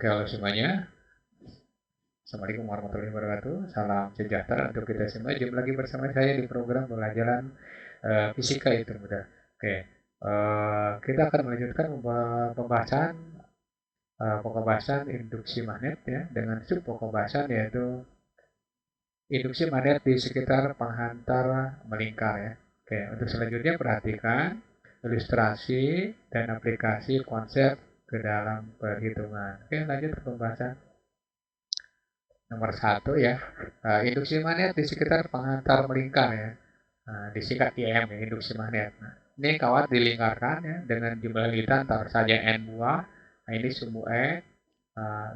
Oke, halo semuanya. Assalamualaikum warahmatullahi wabarakatuh. Salam sejahtera untuk kita semua. Jumpa lagi bersama saya di program pembelajaran fisika itu mudah. Oke, kita akan melanjutkan pembahasan pokok bahasan induksi magnet ya dengan sub pokok bahasan yaitu induksi magnet di sekitar penghantar melingkar ya. Oke, untuk selanjutnya perhatikan ilustrasi dan aplikasi konsep ke dalam perhitungan. Oke, lanjut ke pembahasan. Nomor satu ya, induksi magnet di sekitar penghantar melingkar ya, disingkat IM ya, induksi magnet. Nah, ini kawat dilingkarkan ya dengan jumlah lilitan taruh saja N buah. Nah, ini sumbu E.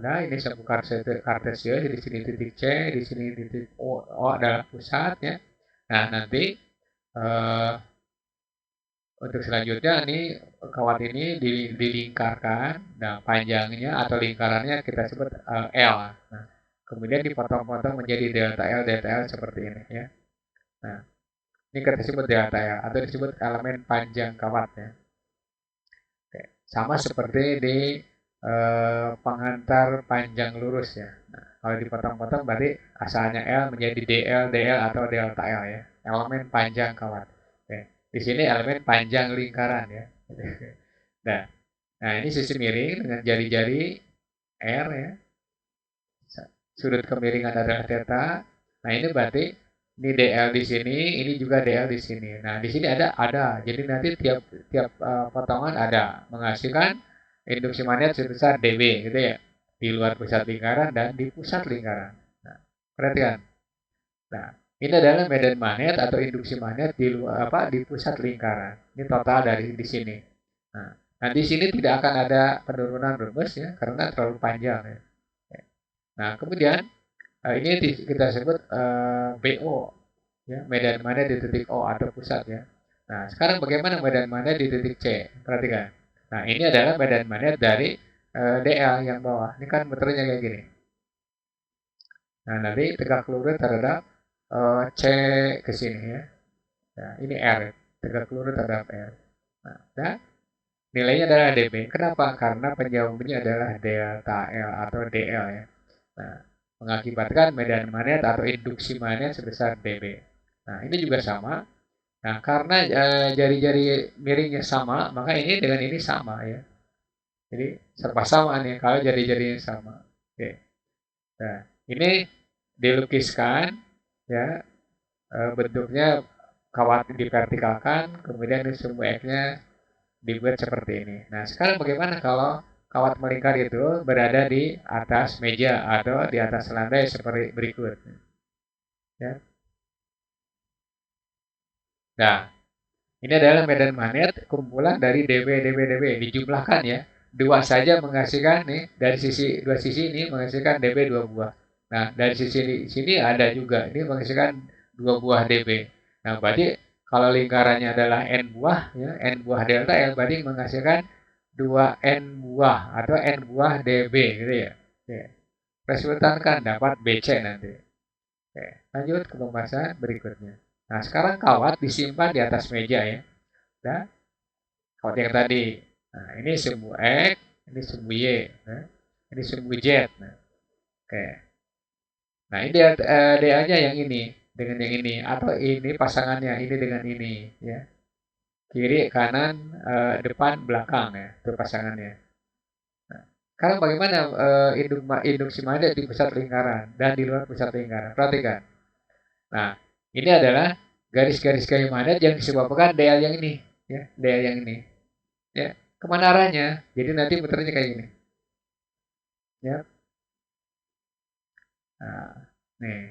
Nah, ini sumbu kartesius, di sini titik C, di sini titik O adalah pusat ya. Nah, nanti untuk selanjutnya ini kawat ini dilingkarkan. Nah, panjangnya atau lingkarannya kita sebut L. Nah, kemudian dipotong-potong menjadi delta L seperti ini ya. Nah, ini kita sebut delta L atau disebut elemen panjang kawat ya. Oke. Sama seperti di penghantar panjang lurus ya. Nah, kalau dipotong-potong berarti asalnya L menjadi DL atau delta L ya. Elemen panjang kawat. Oke. Di sini elemen panjang lingkaran ya. Nah, nah ini sisi miring dengan jari-jari R ya. Sudut kemiringan adalah theta. Nah, ini berarti ini DL di sini, ini juga DL di sini. Nah, di sini ada. Jadi nanti tiap tiap potongan ada menghasilkan induksi magnet sebesar dB gitu ya. Di luar pusat lingkaran dan di pusat lingkaran. Nah, perhatikan. Nah, ini adalah medan magnet atau induksi magnet di luar di pusat lingkaran. Ini total dari di sini. Nah, di sini tidak akan ada penurunan rumus ya karena terlalu panjang ya. Nah, kemudian ini kita sebut BO, ya, medan magnet di titik O atau pusat ya. Nah, sekarang bagaimana medan magnet di titik C? Perhatikan. Nah, ini adalah medan magnet dari DL yang bawah. Ini kan muternya kayak gini. Nah, nanti tegak lurus terhadap C ke sini ya. Nah, ini R, tegak lurus terhadap R. Nah, dan nilainya adalah dB. Kenapa? Karena penjauhannya adalah delta L atau DL ya. Nah, mengakibatkan medan magnet atau induksi magnet sebesar dB. Nah, ini juga sama. Nah, karena jari-jari miringnya sama, maka ini dengan ini sama ya. Jadi serba sama nih kalau jari-jarinya sama. Oke. Nah, ini dilukiskan ya, bentuknya kawat divertikalkan, kemudian ini sumbu X-nya dibuat seperti ini. Nah, sekarang bagaimana kalau kawat melingkar itu berada di atas meja atau di atas lantai seperti berikut? Ya. Nah, ini adalah medan magnet kumpulan dari dB dijumlahkan ya. Dua saja menghasilkan nih dari dua sisi ini menghasilkan dB dua buah. Nah, dari sisi sini ada juga ini menghasilkan dua buah dB. Nah, berarti kalau lingkarannya adalah n buah ya, n buah delta L berarti menghasilkan 2n buah atau n buah dB gitu ya. Oke. Resultan kan dapat BC nanti. Oke, lanjut ke pembahasan berikutnya. Nah, sekarang kawat disimpan di atas meja ya. Nah, kawat yang tadi. Nah, ini sumbu X, ini sumbu Y, nah, ini sumbu Z. Nah, oke. Nah, ini DA-nya yang ini dengan yang ini atau ini pasangannya ini dengan ini ya. Kiri, kanan, depan, belakang ya, itu pasangannya. Nah, sekarang bagaimana induksi magnet di pusat lingkaran dan di luar pusat lingkaran? Perhatikan. Nah, ini adalah garis-garis kayu magnet yang disebabkan DL yang ini, ya, DL yang ini, ya. Kemana arahnya? Jadi nanti muternya kayak gini, ya. Nah, nih.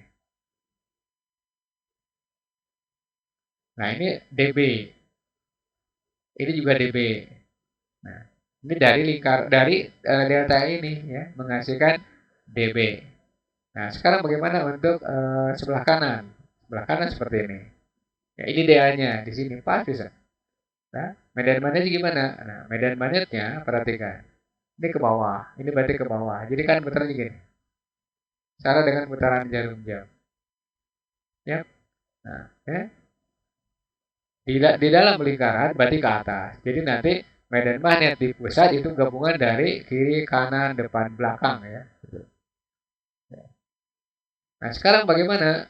Nah, ini DB, ini juga DB. Nah, ini dari dari delta ini, ya, menghasilkan DB. Nah, sekarang bagaimana untuk sebelah kanan? Sebelah kanan seperti ini. Ya, ini DA-nya di sini pas bisa. Nah, medan magnetnya gimana? Nah, medan magnetnya perhatikan. Ini ke bawah, ini berarti ke bawah. Jadi kan muternya gini. Cara dengan putaran jarum jam. Ya. Nah, di dalam lingkaran berarti ke atas. Jadi nanti medan magnet di pusat itu gabungan dari kiri, kanan, depan, belakang ya. Nah sekarang bagaimana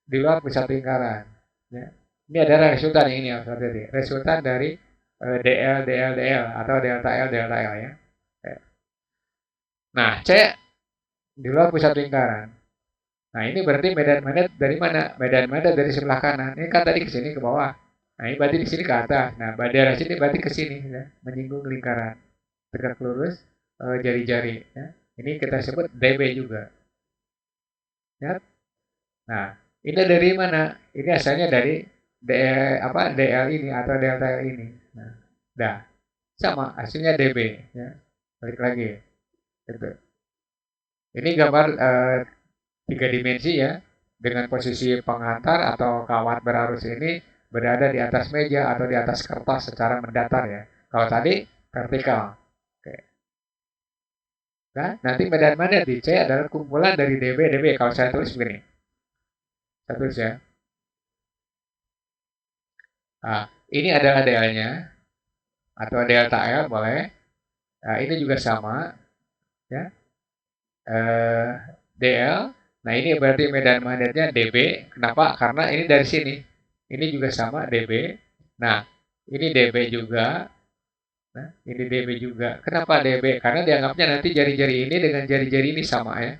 di luar pusat lingkaran? Ya. Ini adalah resultan ini ya, tadi. Resultan dari DL, DL, DL atau delta L, delta L ya. Nah C di luar pusat lingkaran. Nah ini berarti medan magnet dari mana? Medan magnet dari sebelah kanan. Ini kan tadi ke sini ke bawah. Nah ini berarti di sini ke atas. Nah daerah sini berarti ke sini ya, menyinggung lingkaran. Tegak lurus jari-jari. Ya. Ini kita sebut DB juga. Ya. Nah ini dari mana? Ini asalnya dari DL ini atau delta L ini. Nah, dah sama hasilnya DB. Ya. Balik lagi. Gitu. Ini gambar tiga dimensi ya, dengan posisi pengantar atau kawat berarus ini berada di atas meja atau di atas kertas secara mendatar ya. Kalau tadi vertikal. Oke. Nah, nanti medan magnet di C adalah kumpulan dari DB, DB. Kalau saya tulis begini. Saya tulis ya. Nah, ini adalah DL-nya atau delta L boleh. Nah, ini juga sama ya. DL. Nah, ini berarti medan magnetnya DB. Kenapa? Karena ini dari sini. Ini juga sama DB. Nah, ini DB juga. Nah, ini DB juga. Kenapa DB? Karena dianggapnya nanti jari-jari ini dengan jari-jari ini sama ya.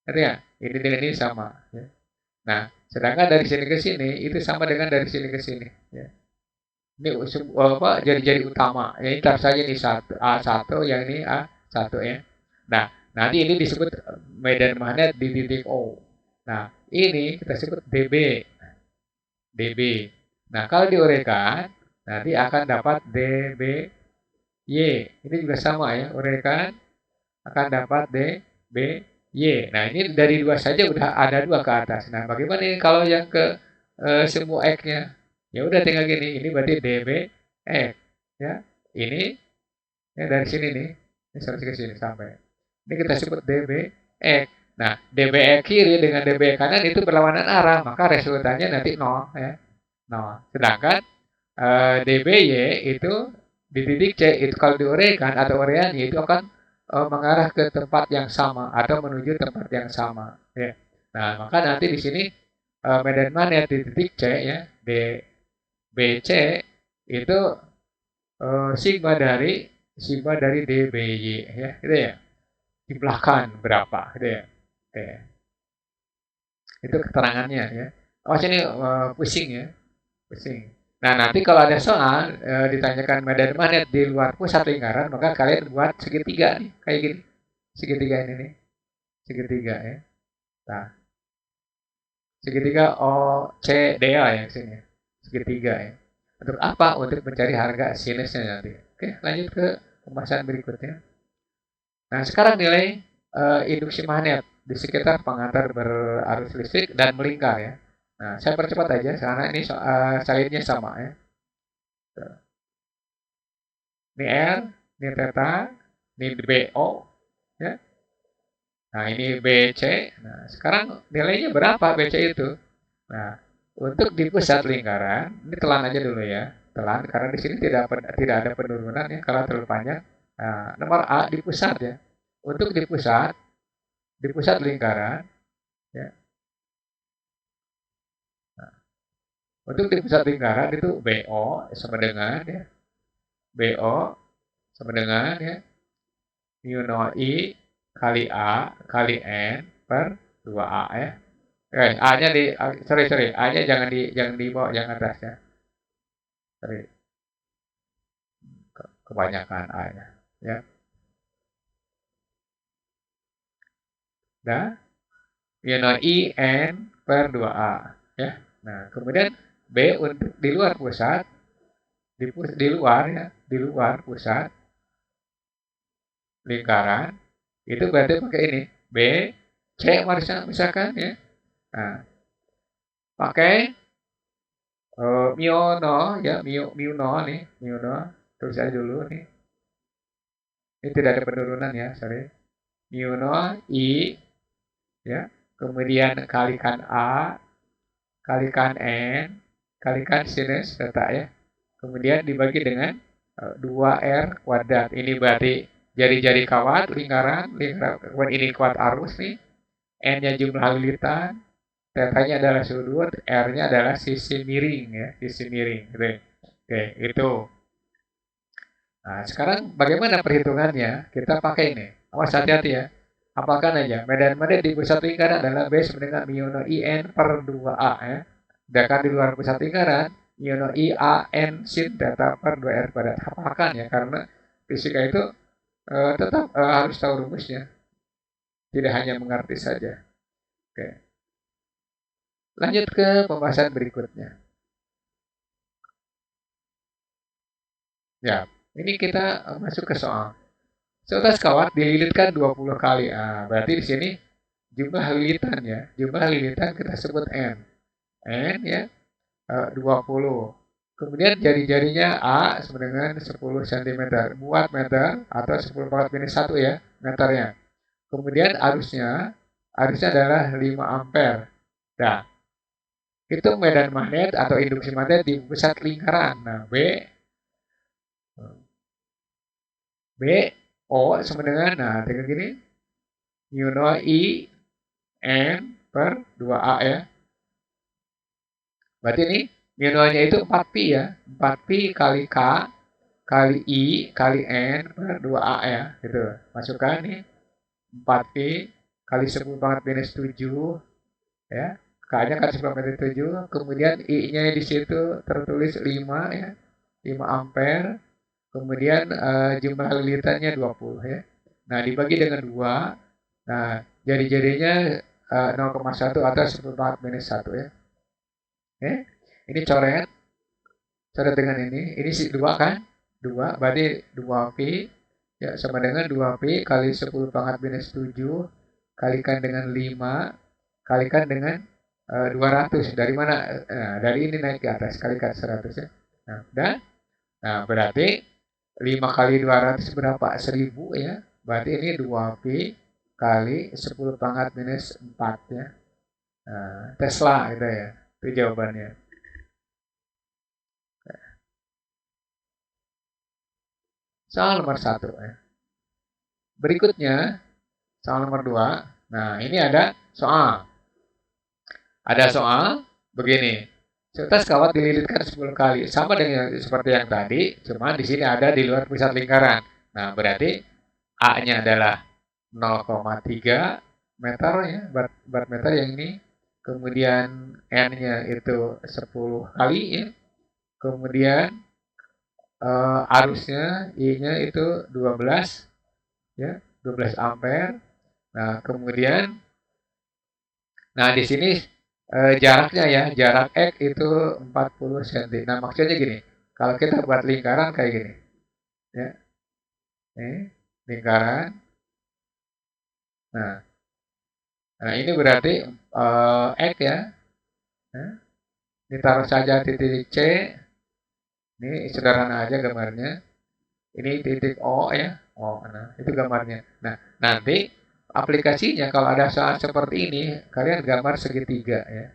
Ngerti ya? Ini dengan ini sama. Ya. Nah, sedangkan dari sini ke sini itu sama dengan dari sini ke sini. Ya. Ini apa? Jari-jari utama. Ya, ini tar saja ini satu A1, yang ini A1 ya. Nah, nanti ini disebut medan magnet di titik O. Nah, ini kita sebut DB. DB. Nah, kalau diuraikan, nanti akan dapat DB Y. Ini juga sama ya, uraikan akan dapat D, B, Y. Nah, ini dari dua saja udah ada dua ke atas. Nah, bagaimana ini kalau yang ke semua X-nya? Ya udah tinggal gini, ini berarti DB X. Ya, ini ya dari sini nih, ini sampai ke sini sampai. Ini kita sebut DB X. Nah, DB X kiri dengan DB X kanan itu berlawanan arah, maka resultannya nanti 0 ya. 0. Sedangkan DBY itu di titik C itu kalau diuraikan atau uraiannya itu akan mengarah ke tempat yang sama atau menuju tempat yang sama ya. Nah, maka nanti di sini medan magnet di titik C ya, DBC itu sigma dari DBY ya, gitu ya. Jumlahkan berapa gitu ya. Oke. Itu keterangannya ya. Oh, sini pusing ya. Pusing. Nah, nanti kalau ada soal ditanyakan medan magnet di luar pusat lingkaran, maka kalian buat segitiga nih, kayak gini. Segitiga ini nih. Segitiga ya. Nah, segitiga OCDA ya sini. Segitiga ya. Untuk apa? Untuk mencari harga sinusnya nanti. Oke, lanjut ke pembahasan berikutnya. Nah, sekarang nilai induksi magnet di sekitar pengantar berarus listrik dan melingkar ya. Nah, saya percepat aja karena ini salinnya sama ya. Ini R, ini theta, ini BO ya. Nah, ini BC. Nah, sekarang nilainya berapa BC itu? Nah, untuk di pusat lingkaran, ini telan aja dulu ya. Telan karena di sini tidak ada penurunan ya kalau terlalu panjang. Nah, nomor A di pusat ya. Untuk di pusat lingkaran ya. Nah, untuk di pusat lingkaran itu BO sama dengan ya. BO sama dengan ya mu 0 I kali A kali N per 2A ya. A-nya sorry, A-nya jangan di bawah, jangan atas ya. Sorry, kebanyakan A-nya ya. Dah, mu 0 I N per 2A ya. Nah, kemudian B untuk di luar pusat di luar ya, di luar pusat lingkaran itu berarti pakai ini B C misalkan ya. Nah, pakai mu 0 ya, mu 0 nih, mu 0 terus aja dulu nih. Ini tidak ada penurunan ya, sorry. Mu 0 I ya, kemudian kalikan A, kalikan N, kalikan sinus theta ya. Kemudian dibagi dengan 2R kuadrat. Ini berarti jari-jari kawat, lingkaran, ini kuat arus nih. N-nya jumlah lilitan, θ-nya adalah sudut, R-nya adalah sisi miring ya, sisi miring. Gitu. Oke, itu. Nah, sekarang bagaimana perhitungannya? Kita pakai ini. Awas hati-hati ya. Apalkan aja, medan-medan di pusat lingkaran adalah B sama dengan mu IN per 2A ya. Sedangkan di luar pusat lingkaran, mu I A N sin theta per 2R kuadrat. Hafalkan ya, karena fisika itu tetap harus tahu rumusnya. Tidak hanya mengerti saja. Oke. Lanjut ke pembahasan berikutnya. Ya, ini kita masuk ke soal. Seutas kawat dililitkan 20 kali. Ah, berarti di sini jumlah lilitannya, jumlah lilitan kita sebut N. N ya, 20. Kemudian jari-jarinya A sama dengan 10 cm. Buat meter atau 10 pangkat minus 1 ya, meternya. Kemudian arusnya adalah 5 ampere. Nah, itu medan magnet atau induksi magnet di pusat lingkaran. Nah, B O sama dengan, nah dengan gini, mu I N per 2A ya. Berarti ini mu-nya itu 4pi ya. 4pi kali K kali I kali N per 2A ya. Gitu. Masukkan nih 4pi kali 10 pangkat minus 7 ya. K-nya kan 10 pangkat minus 7. Kemudian I-nya di situ tertulis 5 ya. 5 ampere. Kemudian jumlah lilitannya 20 ya. Nah, dibagi dengan 2. Nah, jari-jarinya 0,1 atau 10 pangkat minus 1 ya. Ini coret dengan ini sih 2 kan? 2, berarti 2pi ya sama dengan 2pi kali 10 pangkat minus 7 kalikan dengan 5 kalikan dengan 200. Dari mana? Nah, dari ini naik ke atas kalikan 100 ya. Nah, udah. Nah, berarti 5 kali 200 berapa? 1000 ya. Berarti ini 2pi kali 10 pangkat minus 4 ya. Nah, Tesla gitu ya. Itu jawabannya. Soal nomor 1 ya. Berikutnya, soal nomor 2. Nah, ini ada soal. Ada soal begini. Seutas kawat dililitkan 10 kali. Sama dengan seperti yang tadi, cuma di sini ada di luar pusat lingkaran. Nah, berarti A-nya adalah 0,3 meter ya, berat meter yang ini. Kemudian N-nya itu 10 kali ya. Kemudian arusnya I-nya itu 12 ya, 12 ampere. Nah, kemudian di sini jaraknya ya, jarak X itu 40 cm. Nah, maksudnya gini, kalau kita buat lingkaran kayak gini. Ya. Lingkaran. Nah, ini berarti X ya. Ditaruh saja titik C. Ini sederhana aja gambarnya. Ini titik O ya. Nah, itu gambarnya. Nah, nanti aplikasinya kalau ada soal seperti ini, kalian gambar segitiga ya.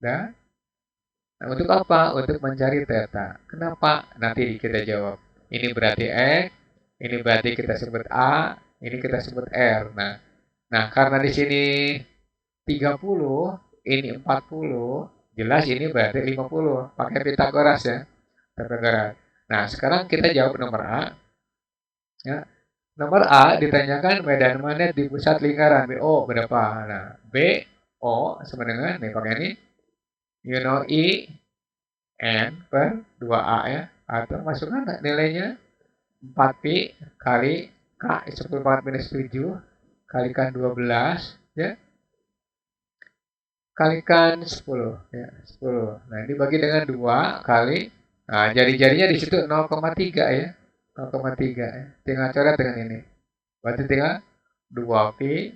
Nah, untuk apa? Untuk mencari theta. Kenapa? Nanti kita jawab. Ini berarti X, ini berarti kita sebut A, ini kita sebut R. Nah, karena di sini 30, ini 40, jelas ini berarti 50. Pakai Pitagoras ya. Pitagoras. Nah, sekarang kita jawab nomor A. Ya. Nomor A ditanyakan medan magnet di pusat lingkaran BO berapa? Nah, BO sama dengan nih pakai ini I N per 2A ya. Atau masukkan nilainya 4pi kali K 10 pangkat minus 7 kalikan 12 ya. Kalikan 10 ya, 10. Nah, ini bagi dengan 2 kali. Nah, jari-jarinya di situ 0,3 ya. 0,3 ya. Tinggal coret dengan ini. Berarti tinggal 2pi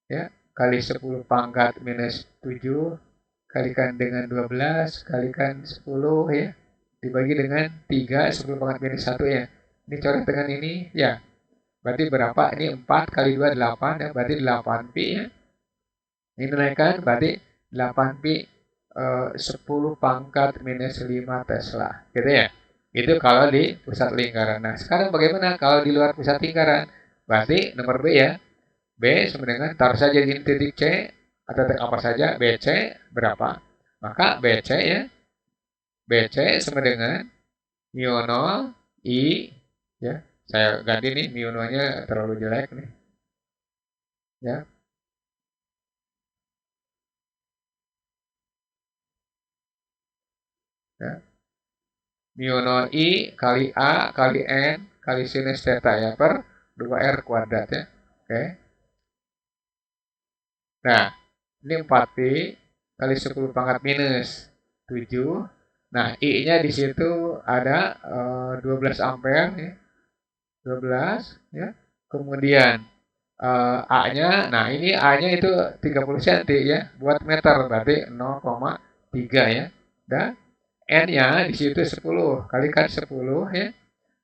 ya kali 10 pangkat minus 7 kalikan dengan 12 kalikan 10 ya. Dibagi dengan 3 10 pangkat minus 1 ya. Ini coret dengan ini ya. Berarti berapa? Ini 4 kali 2 8 ya. Berarti 8pi ya. Ini naikkan berarti 8pi 10 pangkat minus 5 Tesla. Gitu ya. Itu kalau di pusat lingkaran. Nah, sekarang bagaimana kalau di luar pusat lingkaran? Berarti nomor B ya. B sama dengan taruh saja di titik C atau titik apa saja BC berapa? Maka BC ya. BC sama dengan mu 0 I ya. Saya ganti nih mu 0-nya terlalu jelek nih. Ya. Ya. Mu 0 I kali A kali N kali sinus theta ya per 2R kuadrat ya. Oke. Nah, ini 4Pi kali 10 pangkat minus 7. Nah, I-nya di situ ada 12 ampere ya. 12 ya. Kemudian A-nya, nah ini A-nya itu 30 cm ya, buat meter berarti 0,3 ya. Dan N-nya di situ 10, kalikan 10 ya.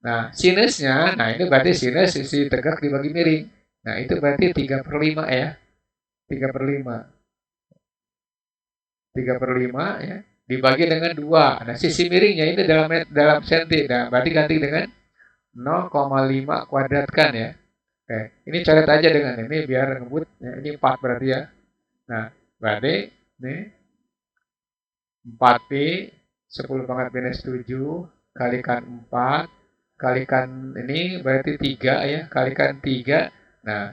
Nah, sinusnya, nah ini berarti sinus sisi tegak dibagi miring. Nah, itu berarti 3/5 ya. 3/5. 3/5 ya. Dibagi dengan 2. Nah, sisi miringnya ini dalam senti. Nah, berarti ganti dengan 0,5 kuadratkan ya. Oke, ini coret aja dengan ini biar ngebut. Ya, ini 4 berarti ya. Nah, berarti ini 4Pi 10 pangkat minus 7 kalikan 4 kalikan ini berarti 3 ya, kalikan 3. Nah,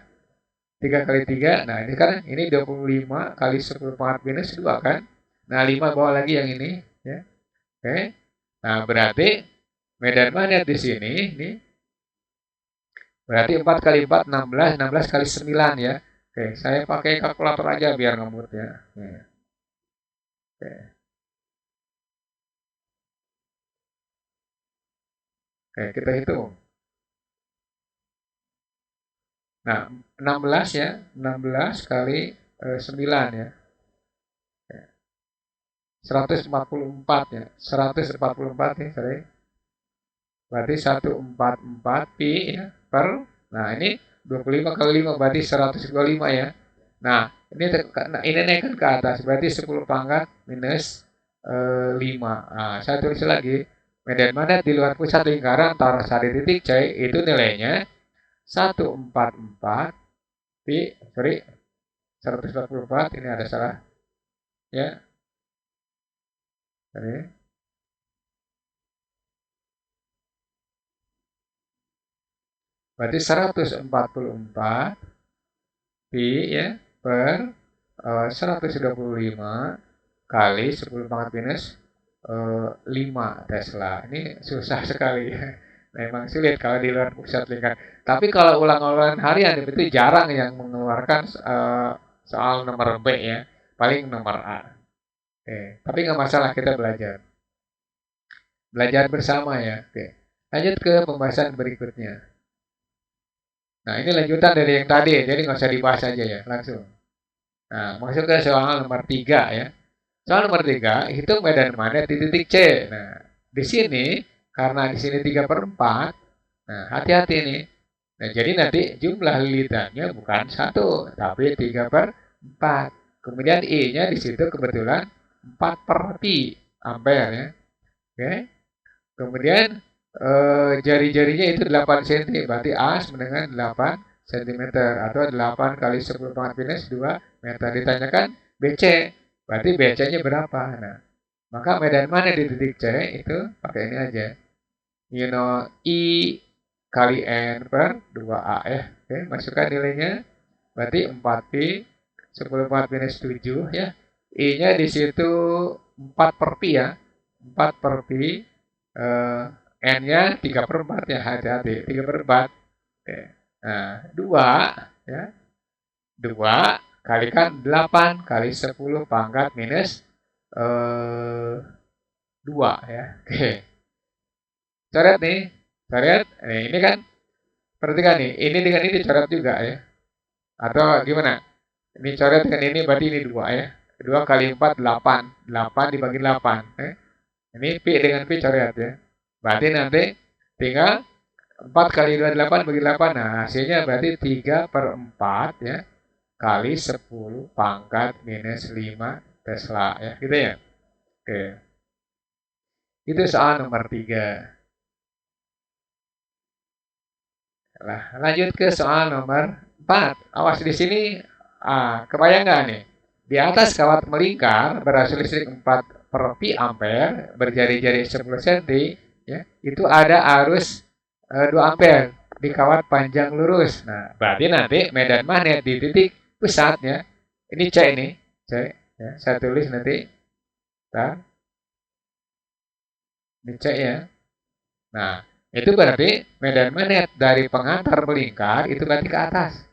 3 kali 3, nah ini kan ini 25 kali 10 pangkat minus 2 kan. Nah, 5 bawa lagi yang ini ya. Oke. Nah, berarti medan magnet di sini nih berarti 4 kali 4 16, 16 kali 9 ya. Oke, saya pakai kalkulator aja biar ngemut ya. Oke. Oke, kita hitung. Nah, 16 ya, 16 kali 9 ya. 144 ya, 144 ya, sorry. Berarti 144 Pi ya, per, nah ini 25 kali 5 berarti 125 ya. Nah, ini naikkan ke atas, berarti 10 pangkat minus 5. Nah, saya tulis lagi, medan magnet di luar pusat lingkaran taruh di titik C, itu nilainya 144 Pi, sorry, 144, ini ada salah, ya, sorry. Berarti 144 Pi ya per 125 kali 10 pangkat minus 5 Tesla. Ini susah sekali ya. Memang sulit kalau di luar pusat lingkaran. Tapi kalau ulang-ulangan harian itu jarang yang mengeluarkan soal nomor B ya. Paling nomor A. Oke. Tapi nggak masalah kita belajar. Belajar bersama ya. Oke. Lanjut ke pembahasan berikutnya. Nah, ini lanjutan dari yang tadi, jadi nggak usah dibahas aja ya, langsung. Nah, masuk ke soal nomor 3 ya. Soal nomor 3, hitung medan magnet di titik C. Nah, di sini, karena di sini 3/4, nah hati-hati nih. Nah, jadi nanti jumlah lilitannya bukan 1, tapi 3/4. Kemudian I-nya di situ kebetulan 4/pi ampere ya. Oke. Kemudian jari-jarinya itu 8 cm, berarti A sama dengan 8 cm atau 8 kali 10 pangkat minus 2 meter. Ditanyakan BC, berarti BC-nya berapa? Nah, maka medan mana di titik C itu pakai ini aja. You know, I kali N per 2A ya. Oke, masukkan nilainya. Berarti 4Pi 10 pangkat minus 7 ya. I-nya di situ 4/pi ya. 4/pi N-nya 3/4 ya, hati-hati, 3/4. Oke. Nah, 2 ya. 2 kalikan 8 kali 10 pangkat minus 2 ya. Oke. Coret nih. Coret. Ini kan perhatikan nih, ini dengan ini coret juga ya. Atau gimana? Ini coret dengan ini berarti ini 2 ya. 2 kali 4 8. 8 dibagi 8. Ini Pi dengan Pi coret ya. Berarti nanti tinggal 4 kali 2 8 bagi 8. Nah, hasilnya berarti 3/4 ya. Kali 10 pangkat minus 5 Tesla ya. Gitu ya. Oke. Itu soal nomor 3. Nah, lanjut ke soal nomor 4. Awas di sini, kebayang nggak nih? Di atas kawat melingkar berhasil listrik 4 per pi ampere berjari-jari 10 cm, ya, itu ada arus 2 ampere di kawat panjang lurus. Nah, berarti nanti medan magnet di titik pusatnya, ini C ini, C, ya, saya tulis nanti, nah, ini C ya. Nah, itu berarti medan magnet dari pengantar melingkar itu berarti ke atas.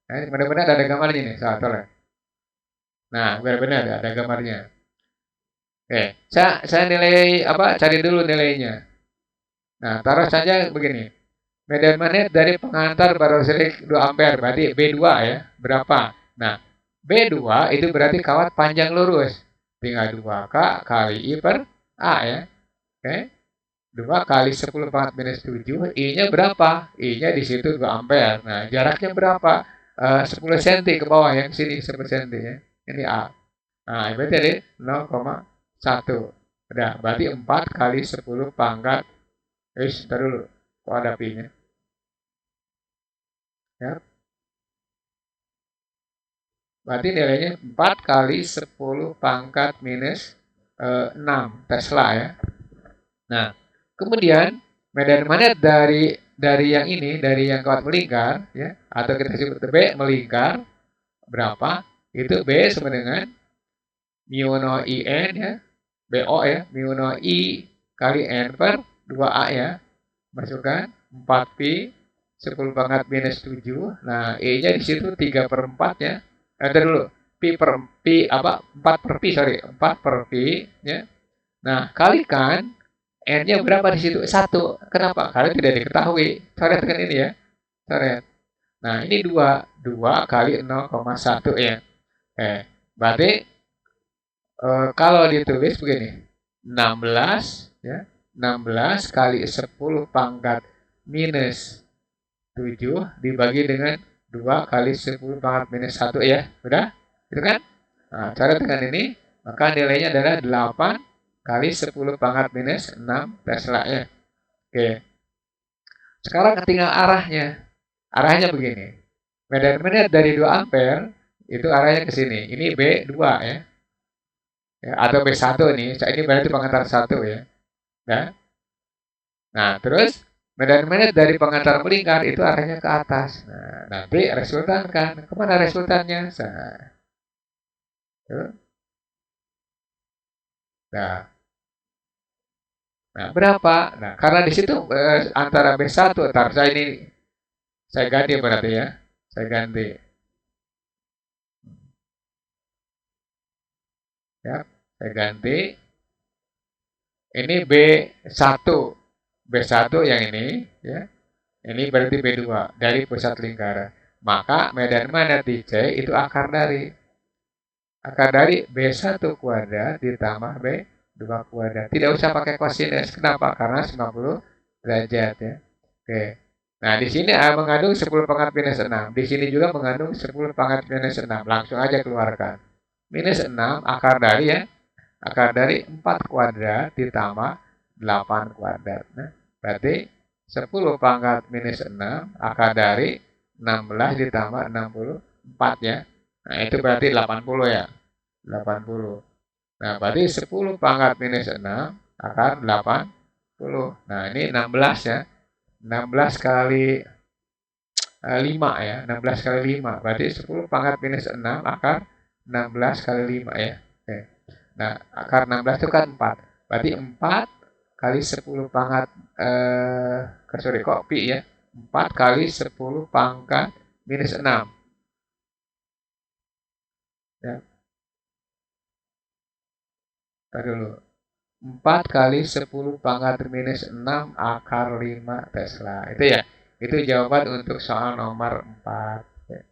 Nah, benar-benar ada gambarnya nih, soal tolong. Nah, benar-benar ada gambarnya. Oke, saya nilai apa? Cari dulu nilainya. Nah, taruh saja begini. Medan magnet dari pengantar barometer 2 ampere, berarti B2 ya. Berapa? Nah, B2 itu berarti kawat panjang lurus. Tinggal 2K kali I per A ya. Oke. 2 kali 10 pangkat minus 7, I-nya berapa? I-nya di situ 2 ampere. Nah, jaraknya berapa? 10 cm ke bawah ya, ke sini 10 cm ya. Ini A. Nah, berarti tadi 0,1. Udah, berarti 4 kali 10 pangkat. Ntar dulu. Kok ada pi-nya? Ya. Berarti nilainya 4 kali 10 pangkat minus 6 Tesla ya. Nah, kemudian medan magnet dari yang ini, dari yang kawat melingkar, ya, atau kita sebut B melingkar, berapa? Itu B sama dengan mu 0 IN ya, BO ya, mu 0 I kali N per 2A ya. Masukkan 4 pi 10 pangkat minus 7. Nah, E-nya di situ 3 per 4 ya. Dulu, pi per pi apa? 4 per pi, sorry, 4 per pi ya. Nah, kalikan N-nya berapa di situ? 1. Kenapa? Karena tidak diketahui. Coret kan ini ya. Coret. Nah, ini 2. 2 kali 0,1 ya. Berarti kalau ditulis begini. 16 ya. 16 kali 10 pangkat minus 7 dibagi dengan 2 kali 10 pangkat minus 1 ya. Udah? Itu kan? Nah, coret dengan ini. Maka nilainya adalah 8 kali 10 pangkat minus 6 Tesla ya. Oke. Sekarang tinggal arahnya. Arahnya begini. Medan magnet dari 2 ampere itu arahnya ke sini. Ini B2 ya. Ya, atau B1 nih. Ini berarti pengantar 1 ya. Ya. Nah, terus medan magnet dari pengantar melingkar itu arahnya ke atas. Nah, nanti resultan kan. Kemana resultannya? Nah, nah, berapa? Nah, karena di situ antara B1, saya ini saya ganti berarti ya. Saya ganti. Ya, saya ganti. Ini B1. B1 yang ini ya. Ini berarti B2 dari pusat lingkaran. Maka medan magnet di C itu akar dari B1 kuadrat ditambah B2 kuadrat. Tidak usah pakai kosinus. Kenapa? Karena 90 derajat ya. Oke. Nah, di sini mengandung 10 pangkat minus 6. Di sini juga mengandung 10 pangkat minus 6. Langsung aja keluarkan. Minus 6 akar dari ya. Akar dari 4 kuadrat ditambah 8 kuadrat. Nah, berarti 10 pangkat minus 6 akar dari 16 ditambah 64 ya. Nah, itu berarti 80 ya. 80. Nah, berarti 10 pangkat minus 6 akar 80. Nah, ini 16 ya. 16 kali 5 ya. 16 kali 5. Berarti 10 pangkat minus 6 akar 16 kali 5 ya. Oke. Nah, akar 16 itu kan 4. Berarti 4 kali 10 pangkat sorry kok pi ya. 4 kali 10 pangkat minus 6. Ya. Tadi dulu. 4 kali 10 pangkat minus 6 akar 5 Tesla. Itu ya. Itu jawaban untuk soal nomor 4. Ya.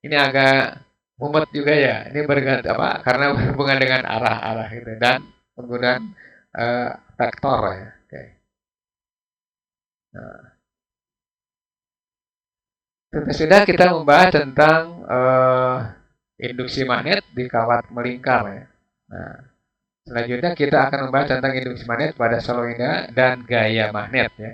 Ini agak mumet juga ya. Ini berganti apa? Karena berhubungan dengan arah-arah gitu dan penggunaan vektor ya. Oke. Nah, sudah kita membahas tentang induksi magnet di kawat melingkar ya. Nah, Selanjutnya kita akan membahas tentang induksi magnet pada solenoid dan gaya magnet ya.